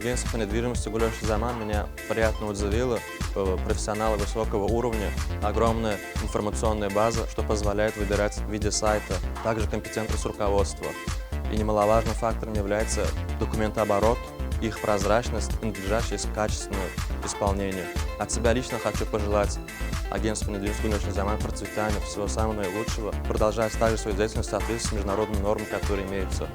агентство по недвижимости «Гулёшный заман» меня приятно удивило. Профессионалы высокого уровня, огромная информационная база, что позволяет выбирать в виде сайта, также компетентность руководства. И немаловажным фактором является документооборот, их прозрачность и надлежащее качественное исполнение. От себя лично хочу пожелать агентству по недвижимости «Гулёшный заман» процветания, всего самого наилучшего, продолжать также свою деятельность в соответствии с международными нормами, которые имеются.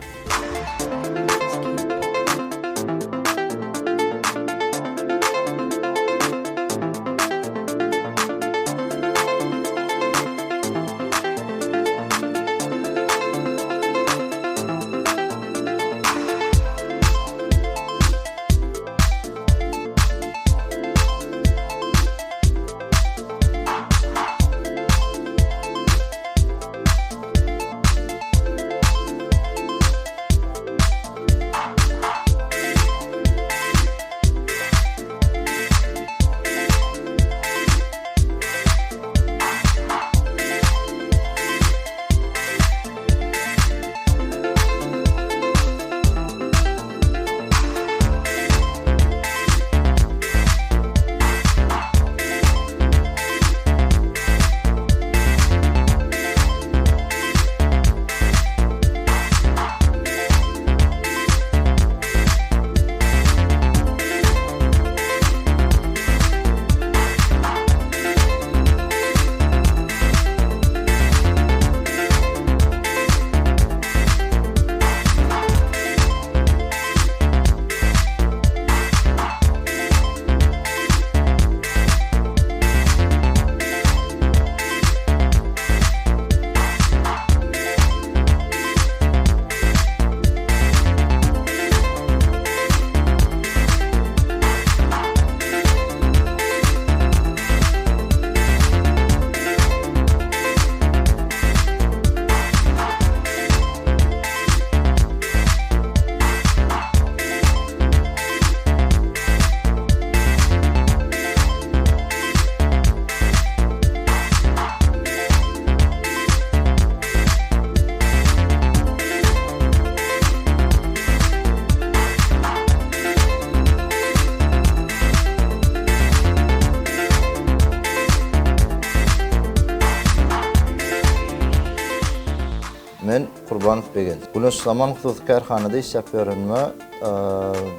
Men Qurbanov Begen. Gulöş Zaman Hususy Kärhanada iş ýapýarymmy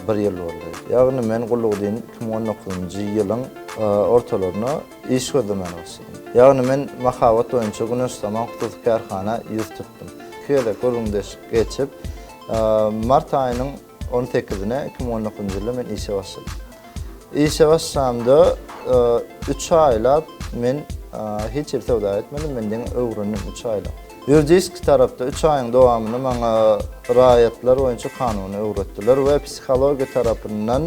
1 ýyl boldy. Ýagny men gullugyň 2019-njy ýylyň ortalaryna iş gözlemine başladym. Ýagny men mahawat boýunça Gulöş Zaman Hususy Kärhana ýüz tutdum. Köle görüňdeş geçip mart aýynyň 18-ine 2019-njy ýylda men işe başladym. İşe başlamda 3 aýlap men hiç bir sowda etmedim. Menden öwrendim 3 aýlap. Juridik tarapda 3 aýyň dowamyny maňa raýatlar boýunça kanuny öwretdiler we psihologiýa tarapyndan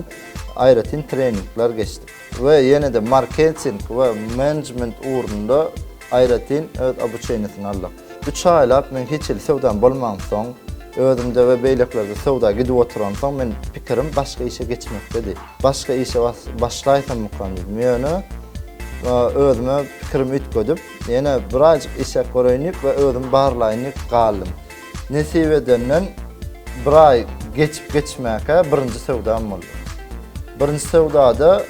aýratyn treningler geçdik. We ýene-de marketing we management ugrunda aýratyn obuçeňyny aldyk. 3 aýlap men hiç bir sowdan bolmaň soň, özümde we beýleklerde sowda gidip oturan soň men pikirim başga işe geçmek dedi. Başga işe başlaýsam mukandym. Ýöne özüme pikirimi ütködüp, ýene birazjyk işe görýänik we özüm barlaýynyk galdym. Nesip edenden bir aý geçip geçmäke birinji sowdam boldy. Birinji sowdada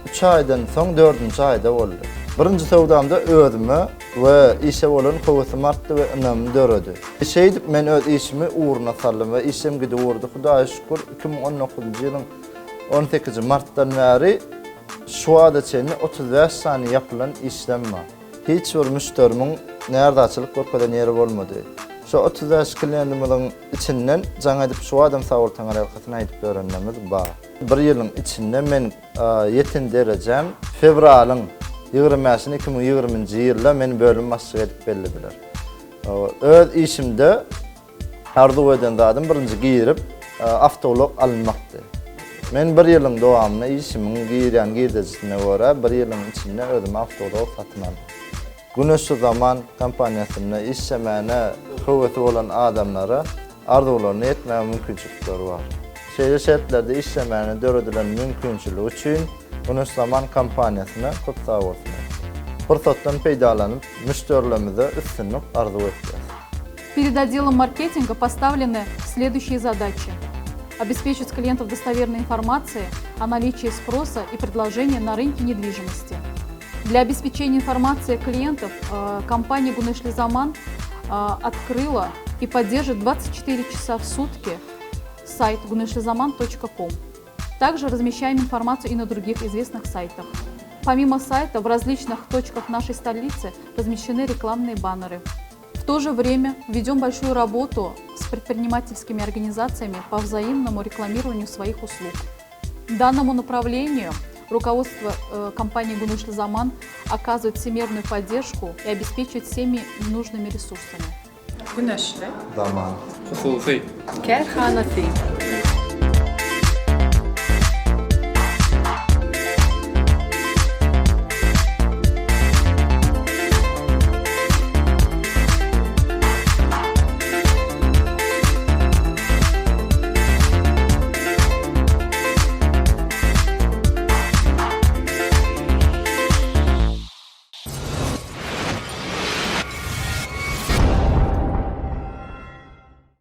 3 aýdan soň 4-nji aýda boldy. Birinji sowdamda özüme we işe bolan howasym artdy we ynamy döredi. Şeýdip men öz işimi uğruna saldym we işim gidi urdy. Hudaýa şükür 2019-njy ýylyň 18 martdan bäri şu anda çeni 35 saniye yapılan işlem var. Hiç bir müşterimiň nerede açılıp görkeden yeri bolmady. Şu 35 klientimizin içinden jaňa edip şu adam sagortaň arkasyna aýdyp öğrenmemiz bar. Bir ýylyň içinde men 7 derejem fevralyň 20-sini 2020-nji ýylda men bölüm başçy edip bellidiler. Öz işimde arzu eden zadım birinci giyirip avtolog alınmakdy. Men 1 ýylyň dowamyny işimiň giýirjisine görä 1 ýylyň içinde özüm avtolog satyn aldım. Gulöş Zaman kompaniýasyna işlemäne howasy bolan adamlara arzularyny etmäge mümkinçilikleri bar. Şeýle şertlerde işlemäne döredilen mümkinçiligi üçin Gulöş Zaman kompaniýasyna köp sag bolsun. Fursatdan peýdalanyp müşterilerimize üstünlük arzu etdiler. Перед отделом маркетинга поставлены следующие задачи. обеспечить клиентов достоверной информацией о наличии спроса и предложения на рынке недвижимости. Для обеспечения информации клиентов компания Гунешле Заман открыла и поддерживает 24 часа в сутки сайт guneshlezaman.com. Также размещаем информацию и на других известных сайтах. Помимо сайта, в различных точках нашей столицы размещены рекламные баннеры. В то же время ведем большую работу с предпринимательскими организациями по взаимному рекламированию своих услуг. Данному направлению руководство компании Гунешле Заман оказывает всемирную поддержку и обеспечивает всеми нужными ресурсами. Гунешле Zaman. Kerhanati